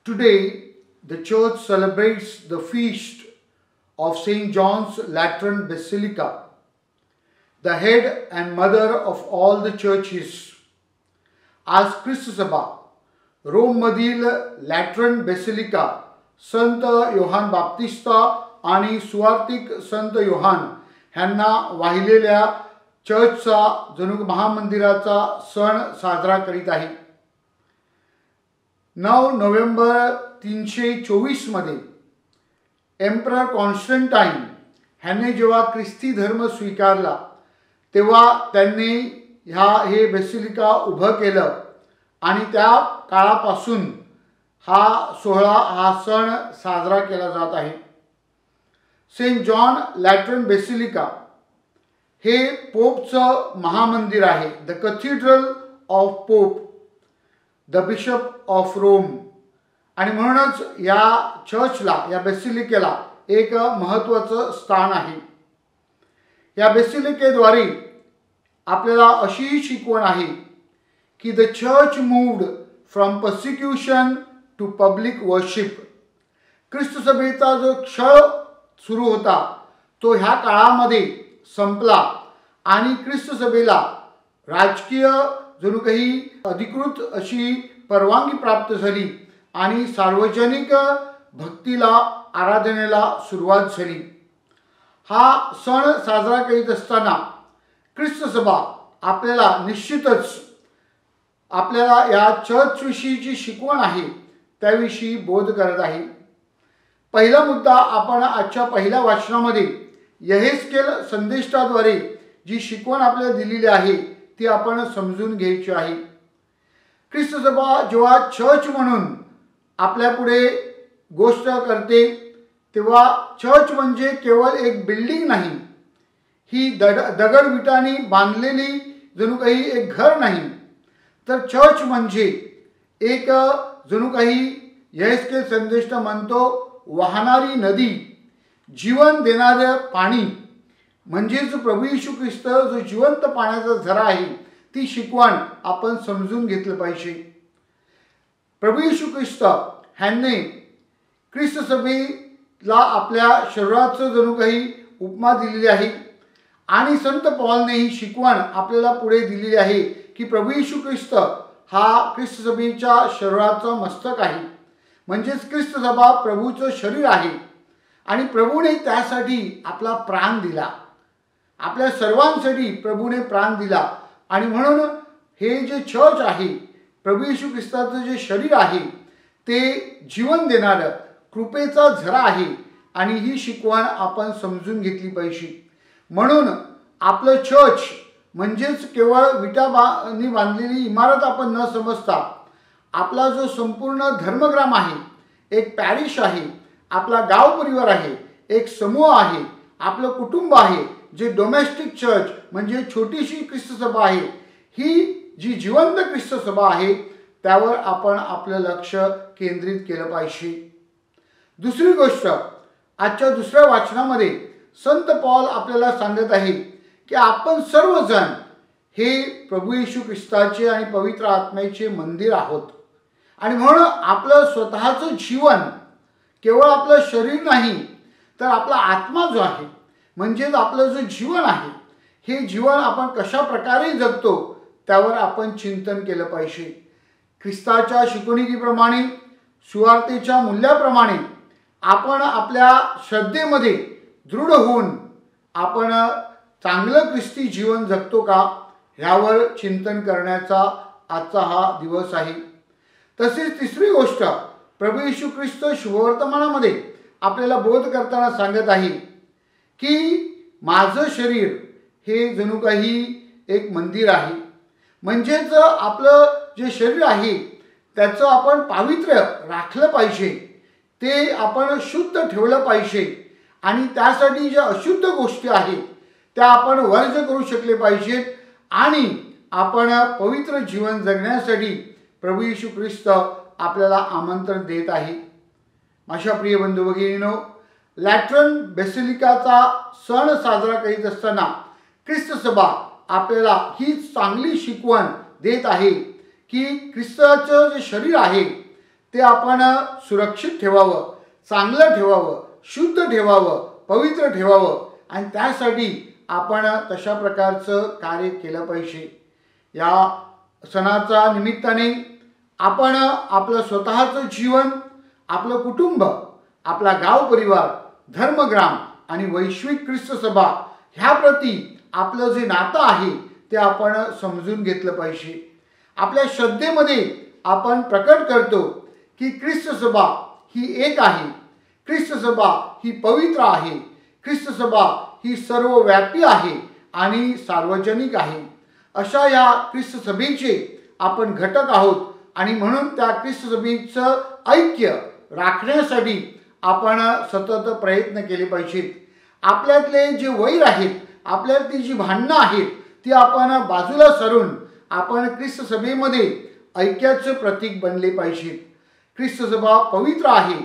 Today, the church celebrates the feast of St. John's Lateran Basilica, the head and mother of all the churches. आज ख्रिस्त सभा रोममधील लॅटरन basilica संत योहान बाप्तिस्ता आणि सुवार्तिक संत योहान ह्यांना वाहिलेल्या चर्चचा जणू महामंदिराचा सण साजरा करीत आहे. 9 नोव्हेंबर 324 मध्ये एम्परर कॉन्स्टंटाइन ह्याने जेव्हा ख्रिस्ती धर्म स्वीकारला तेव्हा त्यांनी हे बेसिलिका उभं केलं आणि त्या काळापासून हा सोहळा हा सण साजरा केला जात आहे. सेंट जॉन लॅटरन बेसिलिका हे पोपचं महामंदिर आहे. The cathedral of pope the bishop of Rome. आणि म्हणूनच या चर्चला या बेसिलिकेला एक महत्त्वाचं स्थान आहे. या बेसिलिकेद्वारे आपल्याला अशी शिकवण आहे की the church moved from persecution to public worship. ख्रिस्त सभेचा जो क्षय सुरू होता तो ह्या काळामध्ये संपला आणि ख्रिस्त सभेला राजकीय जणू काही अधिकृत अशी परवानगी प्राप्त झाली आणि सार्वजनिक भक्तीला आराधनेला सुरुवात झाली. हा सण साजरा करीत असताना ख्रिस्त सभा आपल्याला निश्चितच आपल्याला या चर्चविषयीची शिकवण आहे त्याविषयी बोध करत आहे. पहिला मुद्दा आपण आजच्या पहिल्या वाचनामध्ये यहेस्केल संदेष्टाद्वारे जी शिकवण आपल्याला दिलेली आहे ती आपण समजून घ्यायची आहे. ख्रिस्त सभा जेव्हा चर्च म्हणून आपल्यापुढे गोष्ट करते तेव्हा चर्च म्हणजे केवळ एक बिल्डिंग नाही, ही दगड विटांनी बांधलेली जणू काही एक घर नाही, तर चर्च म्हणजे एक जणू काही यहेस्केल संदेष्ट म्हणतो वाहणारी नदी, जीवन देणारं पाणी म्हणजेच प्रभू येशू ख्रिस्त जो जिवंत पाण्याचा झरा आहे ती शिकवण आपण समजून घेतलं पाहिजे. प्रभू येशू ख्रिस्त ह्यांनी ख्रिस्त सभेला आपल्या शरीराचं जणू काही उपमा दिलेली आहे आणि संत पौलने ही शिकवण आपल्याला पुढे दिलेली आहे की प्रभू येशू ख्रिस्त हा ख्रिस्त सभेच्या शरीराचा मस्तक आहे. म्हणजेच ख्रिस्त सभा प्रभूचं शरीर आहे आणि प्रभूने त्यासाठी आपला प्राण दिला. आपल्या सर्वांसाठी प्रभूने प्राण दिला आणि म्हणून हे जे चर्च आहे प्रभू येशू ख्रिस्ताचं जे शरीर आहे ते जीवन देणारं कृपेचा झरा आहे आणि ही शिकवण आपण समजून घेतली पाहिजे. म्हणून आपलं चर्च म्हणजेच केवळ विटांनी बांधलेली इमारत आपण न समजता आपला जो संपूर्ण धर्मग्राम आहे, एक पॅरिश आहे, आपला गाव परिवार आहे, एक समूह आहे, आपलं कुटुंब आहे जे डोमेस्टिक चर्च म्हणजे छोटीशी ख्रिस्त सभा आहे, ही जी जिवंत ख्रिस्त सभा आहे त्यावर आपण आपलं लक्ष केंद्रित केलं पाहिजे. दुसरी गोष्ट आजच्या दुसऱ्या वाचनामध्ये संत पौल आपल्याला सांगत आहे की आपण सर्वजण हे प्रभू येशू ख्रिस्ताचे आणि पवित्र आत्म्याचे मंदिर आहोत आणि म्हणून आपलं स्वतःचं जीवन केवळ आपलं शरीर नाही तर आपला आत्मा जो आहे म्हणजेच आपलं जो जीवन आहे हे जीवन आपण कशा प्रकारे जगतो त्यावर आपण चिंतन केलं पाहिजे. ख्रिस्ताच्या शिकवणुकीप्रमाणे सुवार्तेच्या मूल्याप्रमाणे आपण आपल्या श्रद्धेमध्ये दृढ होऊन आपण चांगलं ख्रिस्ती जीवन जगतो का ह्यावर चिंतन करण्याचा आजचा हा दिवस आहे. तसेच तिसरी गोष्ट प्रभू येशू ख्रिस्त शुभवर्तमानामध्ये आपल्याला बोध करताना सांगत आहे की माझं शरीर हे जणू काही एक मंदिर आहे. म्हणजेच आपलं जे शरीर आहे त्याचं आपण पावित्र्य राखलं पाहिजे, ते आपण शुद्ध ठेवलं पाहिजे आणि त्यासाठी ज्या अशुद्ध गोष्टी आहेत त्या आपण वर्ज करू शकले पाहिजेत आणि आपण पवित्र जीवन जगण्यासाठी प्रभू येशू ख्रिस्त आपल्याला आमंत्रण देत आहे. माझ्या प्रिय बंधू भगिनींनो, लॅटरन बेसिलिकाचा सण साजरा करीत असताना ख्रिस्त सभा आपल्याला ही चांगली शिकवण देत आहे की ख्रिस्ताचं जे शरीर आहे ते आपण सुरक्षित ठेवावं, चांगलं ठेवावं, शुद्ध ठेवावं, पवित्र ठेवावं आणि त्यासाठी आपण तशा प्रकारचं कार्य केलं पाहिजे। या सणाच्या निमित्ताने आपण आपलं स्वतःचं जीवन, आपलं कुटुंब, आपला गाव परिवार, धर्मग्राम आणि वैश्विक ख्रिस्त सभा ह्याप्रती आपलं जे नातं आहे ते आपण समजून घेतलं पाहिजे। आपल्या श्रद्धेमध्ये आपण प्रकट करतो की ख्रिस्त सभा ही एक आहे, ख्रिस्त सभा ही पवित्र आहे, ख्रिस्त सभा ही सर्वव्यापी आहे आणि सार्वजनिक आहे। अशा या ख्रिस्त सभेचे आपण घटक आहोत आणि म्हणून त्या ख्रिस्त सभेचं ऐक्य राखण्यासाठी आपण सतत प्रयत्न केले पाहिजेत। आपल्यातले जे वैर आहेत, आपल्यातली जी भांडणं आहेत ती आपण बाजूला सारून आपण ख्रिस्त सभेमध्ये ऐक्याचं प्रतीक बनले पाहिजेत। ख्रिस्त सभा पवित्र आहे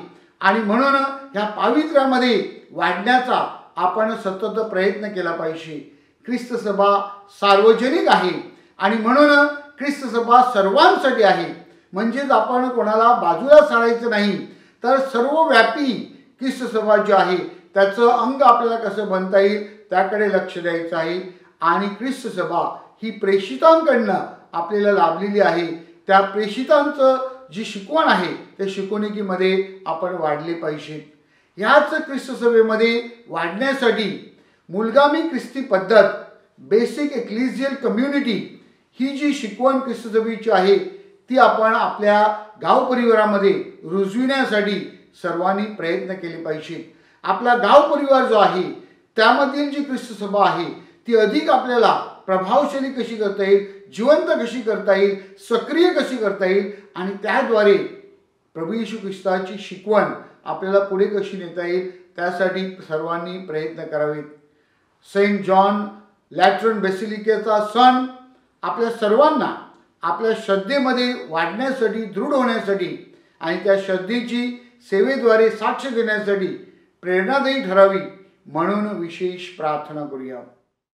आणि म्हणून ह्या पावित्र्यामध्ये वाढण्याचा आपण सतत प्रयत्न केला पाहिजे। ख्रिस्त सभा सार्वजनिक आहे आणि म्हणून ख्रिस्त सभा सर्वांसाठी आहे, म्हणजेच आपण कोणाला बाजूला सारायचं नाही, तर सर्वव्यापी ख्रिस्त सभा जी आहे त्याचं अंग आपल्याला कसं बनता येईल त्याकडे लक्ष द्यायचं आहे। आणि ख्रिस्त सभा ही प्रेषितांकडनं आपल्याला लाभलेली आहे। त्या प्रेषितांचं जी शिकवण आहे त्या शिकवणुकीमध्ये आपण वाढले पाहिजे। ह्याच ख्रिस्त सभेमध्ये वाढण्यासाठी मूलगामी ख्रिस्ती पद्धत, बेसिक एक्लिजियल कम्युनिटी ही जी शिकवण ख्रिस्त सभेची आहे ती आपण आपल्या गाव परिवारामध्ये रुजविण्यासाठी सर्वांनी प्रयत्न केले पाहिजे। आपला गाव परिवार जो आहे त्यामधील जी ख्रिस्त सभा आहे ती अधिक आपल्याला प्रभावशाली कशी करता येईल, जिवंत कशी करता येईल, सक्रिय कशी करता येईल आणि त्याद्वारे प्रभू येशू ख्रिस्ताची शिकवण आपल्याला पुढे कशी नेता येईल त्यासाठी सर्वांनी प्रयत्न करावेत। सेंट जॉन लॅट्रन बेसिलिकेचा सण आपल्या सर्वांना आपल्या श्रद्धेमध्ये वाढण्यासाठी, दृढ होण्यासाठी आणि त्या श्रद्धेची सेवेद्वारे साक्ष देण्यासाठी प्रेरणादायी ठरावी म्हणून विशेष प्रार्थना करूया।